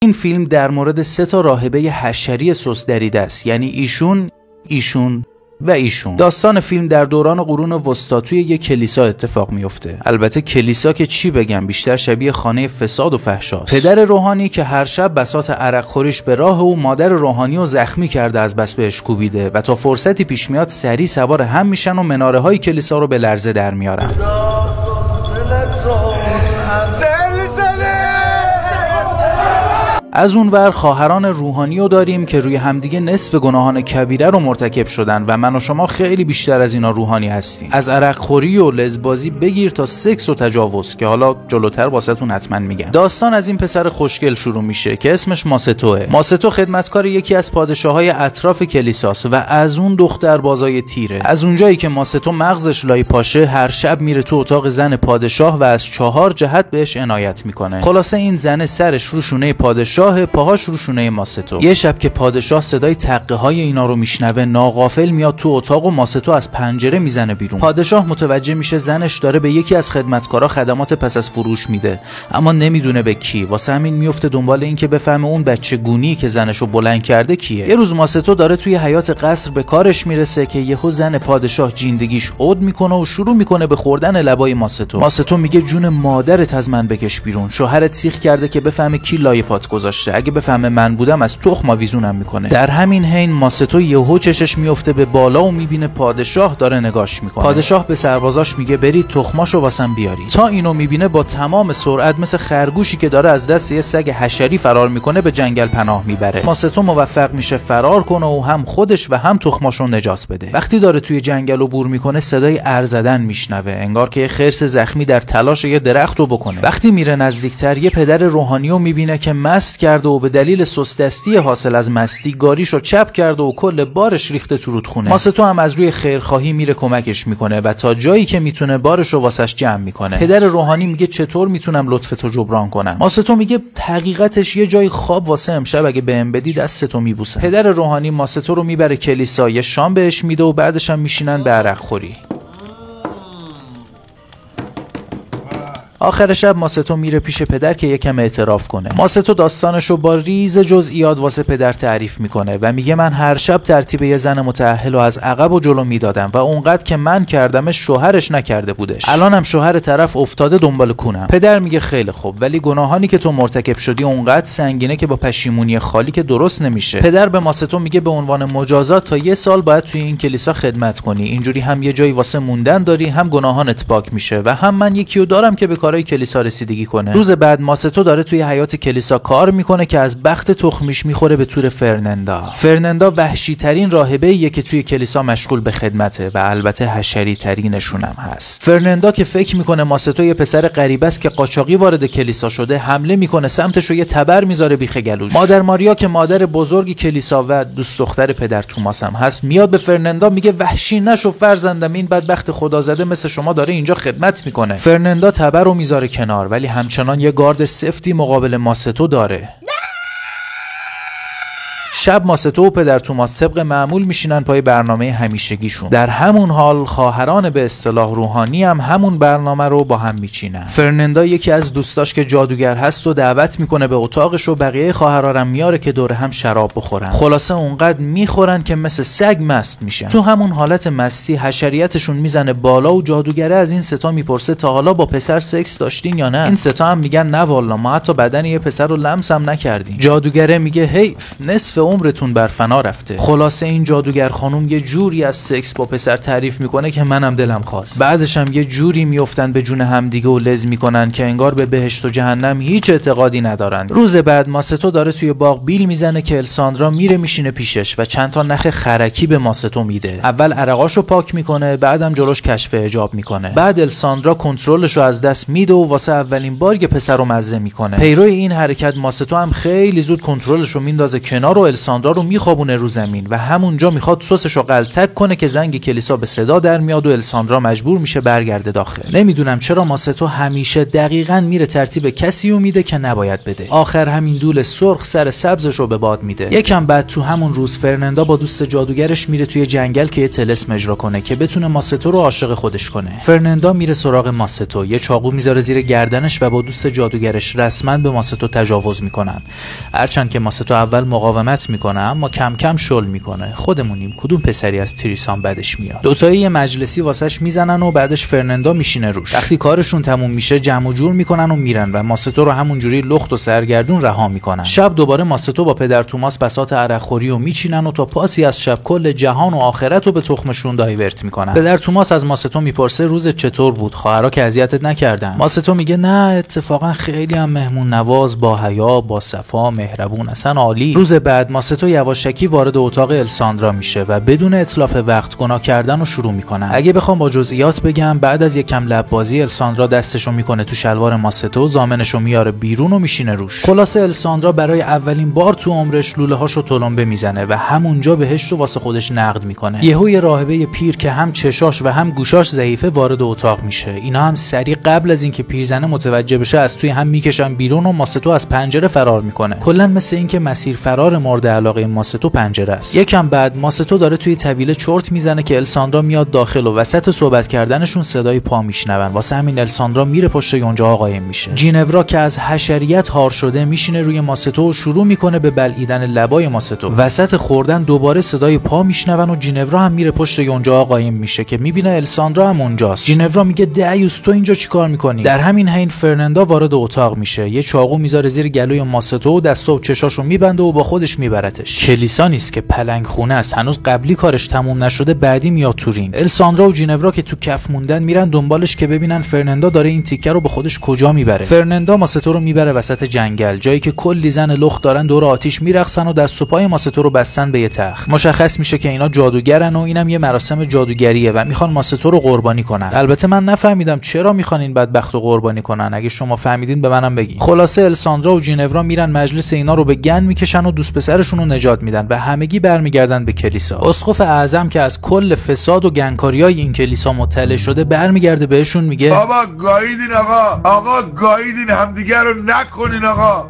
این فیلم در مورد 3 راهبه حشری سس‌دریده است، یعنی ایشون و ایشون. داستان فیلم در دوران قرون وسطا توی یک کلیسا اتفاق میفته. البته کلیسا که چی بگم، بیشتر شبیه خانه فساد و فحشاست. پدر روحانی که هر شب بساط عرق خوریش به راه او مادر روحانی رو زخمی کرده از بس بهش کوبیده و تا فرصتی پیش میاد سریع سوار هم میشن و مناره های کلیسا رو به لرزه در میارن. از اونور خواهران روحانی رو داریم که روی همدیگه نصف گناهان کبیره رو مرتکب شدن و من و شما خیلی بیشتر از اینا روحانی هستیم. از عرق خوری و لزبازی بگیر تا سکس و تجاوز که حالا جلوتر واسهتون حتما میگم. داستان از این پسر خوشگل شروع میشه که اسمش ماستوه. ماستو خدمتکار یکی از پادشاههای اطراف کلیساست و از اون دختر بازای تیره. از اونجایی که ماستو مغزش لای پاشه، هر شب میره تو اتاق زن پادشاه و از 4 جهت بهش عنایت میکنه. خلاصه این زن سرش رو شونه پادشاه، پاهاش رو شونه ماستو. یه شب که پادشاه صدای تقه های اینا رو میشنوه، ناغافل میاد تو اتاق و ماستو از پنجره میزنه بیرون. پادشاه متوجه میشه زنش داره به یکی از خدمتکارا خدمات پس از فروش میده، اما نمیدونه به کی. واسه همین میفته دنبال این که بفهمه اون بچه گونی که زنشو بلند کرده کیه. یه روز ماستو داره توی حیاط قصر به کارش میرسه که یهو زن پادشاه جیندگیش عود میکنه و شروع میکنه به خوردن لبای ماستو. ماستو میگه جون مادرت از من بکش بیرون، شوهرت سیخ کرده که بفهمه کی لای پات گذاشته، اگه بفهمه من بودم از تخم آویزونم میکنه. در همین حین ماستو یهو چشش میفته به بالا و میبینه پادشاه داره نگاش میکنه. پادشاه به سربازاش میگه برید تخماشو واسم بیاری. تا اینو میبینه با تمام سرعت مثل خرگوشی که داره از دست یه سگ حشری فرار میکنه به جنگل پناه میبره. ماستو موفق میشه فرار کنه و هم خودش و هم تخماشو نجات بده. وقتی داره توی جنگل عبور میکنه صدای ار زدن میشنوه، انگار که یه خرس زخمی در تلاش یه درختو بکنه. وقتی میره نزدیکتر یه پدر روحانیو میبینه که مست کرده و به دلیل سست‌دستی حاصل از مستی گاریشو چپ کرده و کل بارش ریخته تو رودخونه. ماستو هم از روی خیرخواهی میره کمکش میکنه و تا جایی که میتونه بارشو واسش جمع میکنه. پدر روحانی میگه چطور میتونم لطفتو جبران کنم. ماستو میگه حقیقتش یه جای خواب واسه امشب اگه بهم بدی دستتو میبوسم. پدر روحانی ماستو رو میبره کلیسا، یه شام بهش میده و بعدش هم میشینن به عرق خوری. آخر شب ماستو میره پیش پدر که یکم اعتراف کنه. ماستو داستانشو با ریز جزئیات واسه پدر تعریف میکنه و میگه من هر شب ترتیب یه زن متأهل رو از عقب و جلو میدادم و اونقدر که من کردمش شوهرش نکرده بودش. الانم شوهر طرف افتاده دنبال کونم. پدر میگه خیلی خوب، ولی گناهانی که تو مرتکب شدی اونقدر سنگینه که با پشیمونی خالی که درست نمیشه. پدر به ماستو میگه به عنوان مجازات تا 1 سال باید توی این کلیسا خدمت کنی. اینجوری هم یه جایی واسه موندن داری، هم گناهانت پاک میشه و هم من یکیو دارم که کارهای کلیسا رسیدگی کنه. روز بعد ماستو داره توی حیاط کلیسا کار میکنه که از بخت تخمیش میخوره به تور فرناندا وحشی ترین راهبه‌ایه که توی کلیسا مشغول به خدمته و البته حشری ترینشون هم هست. فرناندا که فکر میکنه ماستو یه پسر غریبه است که قاچاقی وارد کلیسا شده، حمله میکنه سمتش و یه تبر میذاره بیخ گلوش. مادر ماریا که مادر بزرگ کلیسا و دوست دختر پدر توماس هم هست، میاد به فرناندا میگه وحشی نشو فرزندم، این بدبخت خدازده مثل شما داره اینجا خدمت میکنه. فرناندا تبر رو میذاره کنار، ولی همچنان یه گارد سفتی مقابل ماستو داره. شب ماستو و پدر توماس طبق معمول میشینن پای برنامه همیشگیشون. در همون حال خواهران به اصطلاح روحانی هم همون برنامه رو با هم میچینن. فرناندا یکی از دوستاش که جادوگر هست و دعوت میکنه به اتاقش و بقیه خواهرام میاره که دور هم شراب بخورن. خلاصه اونقدر میخورن که مثل سگ مست میشن. تو همون حالت مستی حشریتشون میزنه بالا و جادوگره از این 3 میپرسه تا حالا با پسر سکس داشتین یا نه؟ این 3 هم میگن نه والا، ما حتی بدن یه پسر رو لمس هم نکردیم. جادوگره میگه حیف، نصف عمرتون بر فنا رفته. خلاصه این جادوگر خانم یه جوری از سکس با پسر تعریف میکنه که منم دلم خواست. بعدش هم یه جوری میافتن به جون همدیگه و لز میکنن که انگار به بهشت و جهنم هیچ اعتقادی ندارن. روز بعد ماستو داره توی باغ بیل میزنه که الساندرا میره میشینه پیشش و چند تا نخ خرکی به ماستو میده. اول عرقاشو پاک میکنه، بعدم جلوش کشف حجاب میکنه. بعد الساندرا کنترلشو از دست میده و واسه اولین بار یه پسر رو مزه میکنه. پیرو این حرکت ماستو هم خیلی زود کنترلشو میندازه کنار و الساندرا رو میخوابونه رو زمین و همونجا میخواد سسشو غلطک کنه که زنگ کلیسا به صدا در میاد و الساندرا مجبور میشه برگرده داخل. نمیدونم چرا ماستو همیشه دقیقاً میره ترتیب کسی رو میده که نباید بده. آخر همین دول سرخ سر سبزش رو به باد میده. یکم بعد تو همون روز فرناندا با دوست جادوگرش میره توی جنگل که یه طلسم اجرا کنه که بتونه ماستو رو عاشق خودش کنه. فرناندا میره سراغ ماستو، یه چاقو میذاره زیر گردنش و با دوست جادوگرش رسما به ماستو تجاوز میکنن. هرچند که ماستو اول مقاومت میکنه اما کم کم شل میکنه. خودمونیم کدوم پسری از تریسان بدش میاد. دوتایی یه مجلسی واسش میزنن و بعدش فرناندا میشینه روش. وقتی کارشون تموم میشه جمع جور میکنن و میرن و ماستو رو همونجوری لخت و سرگردون رها میکنن. شب دوباره ماستو با پدر توماس بساط عرقخوری و میچینن و تا پاسی از شب کل جهان و آخرت رو به تخمشون دایورت میکنن. پدر توماس از ماستو میپرسه روز چطور بود؟ خواهرا که اذیتت نکردن؟ ماستو میگه نه اتفاقا خیلی هم مهمون نواز، با حیا، با صفا، مهربون، اصلا عالی. روز بعد ماستو یواشکی وارد اتاق الساندرا میشه و بدون اتلاف وقت گناه کردن رو شروع میکنه. اگه بخوام با جزئیات بگم بعد از یکم لب بازی الساندرا دستشو میکنه تو شلوار ماستو، زامنشو میاره بیرون و میشینه روش. خلاصه الساندرا برای اولین بار تو عمرش لوله هاشو تلمبه میزنه و همونجا بهش رو واسه خودش نقد میکنه. یهو یه راهبه پیر که هم چشاش و هم گوشاش ضعیفه وارد اتاق میشه. اینا هم سریع قبل از اینکه پیرزنه متوجه بشه از توی هم میکشن بیرون و ماستو از پنجره فرار میکنه. کلا مثل اینکه مسیر فرار مورد علاقه ماستو پنجره است. یکم بعد ماستو داره توی طویله چرت میزنه که الساندرا میاد داخل و وسط صحبت کردنشون صدای پا میشنون. واسه همین الساندرا میره پشت یونجا قایم میشه. جینورا که از حشریت هار شده میشینه روی ماستو و شروع میکنه به بلعیدن لبای ماستو. وسط خوردن دوباره صدای پا میشنون و جینورا هم میره پشت یونجا قایم میشه که میبینه الساندرا هم اونجاست. جینورا میگه دعیوس تو اینجا چیکار میکنی؟ در همین حین فرناندا وارد اتاق میشه. یه چاقو میذاره زیر گلوی ماستو و دستا و چشاشو میبنده و با خودش میبرتش. کلیسا نیست که پلنگ خونه است. هنوز قبلی کارش تموم نشده بعدی میاد تو رینگ. الساندرا و جینورا که تو کف موندن میرن دنبالش که ببینن فرناندا داره این تیکه رو با خودش کجا میبره. فرناندا ماستو رو میبره وسط جنگل، جایی که کلی زن لخت دارن دور آتیش میرقصن و دست و پای ماستو رو بستن به یه تخت. مشخص میشه که اینا جادوگرن و اینم یه مراسم جادوگریه و میخوان ماستو رو قربانی کنن. البته من نفهمیدم چرا میخوان این بدبخت رو قربانی کنن. اگه شما فهمیدین به منم بگین. خلاصه الساندرا و جینورا میرن مجلس اینا رو به گن میکشن و دوست پسرشون رو نجات میدن و همگی برمیگردن به کلیسا. اسقف اعظم که از کل فساد و گنگکاریای این کلیسا مطلع شده برمیگرده بهشون میگه بابا گاییدین آقا گاییدین، همدیگه رو نکنین آقا.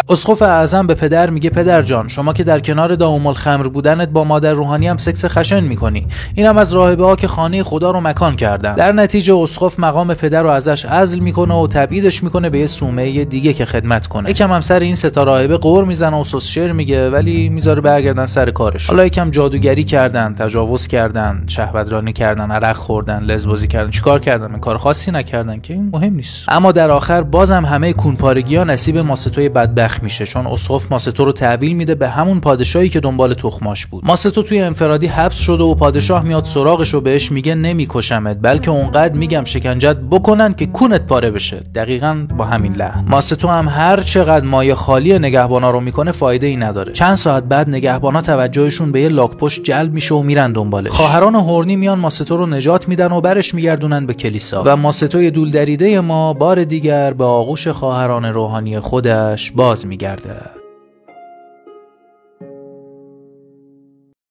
اسقف اعظم به پدر میگه پدر جان شما که در کنار داوم الخمر بودنت با مادر روحانی هم سکس خشن میکنی. اینم از راهبه ها که خانه خدا رو مکان کردن. در نتیجه اسقف مقام پدر رو ازش عزل میکنه و تبعیدش میکنه به یه صومعه دیگه که خدمت کنه. یکم هم سر این سه تا راهبه قور میزنه و سوس شعر میگه ولی میذاره برگردن سر کارش. حالا یکم جادوگری کردن، تجاوز کردن، شهوترانی کردن، عرق خوردن، لزبازی کردن، چیکار کردن؟ کار خاصی نکردن که این مهم نیست. اما در آخر بازم همه کونپارگی‌ها نصیب ماستوی بدبخت میشه، چون اسقف ماستو رو تحویل میده به همون پادشاهی که دنبال تخماش بود. ماستو توی انفرادی حبس شده و پادشاه میاد سراغش و بهش میگه نمیکشمت، بلکه اونقدر میگم شکنجت بکنن که کونت پاره بشه. دقیقاً با همین لحن. ماستو هم هر چقدر مایه خالی نگهبانا رو میکنه فایده ای نداره. چند ساعت بعد نگهبانا توجهشون به یه لاک‌پشت جلب میشه و میرن دنبالش. خواهران هورنی میان ماستو رو نجات میدن و برش میگردونن به کلیسا و ماستوی دول دریده ما بار دیگر به آغوش خواهران روحانی خودش باز میگرده.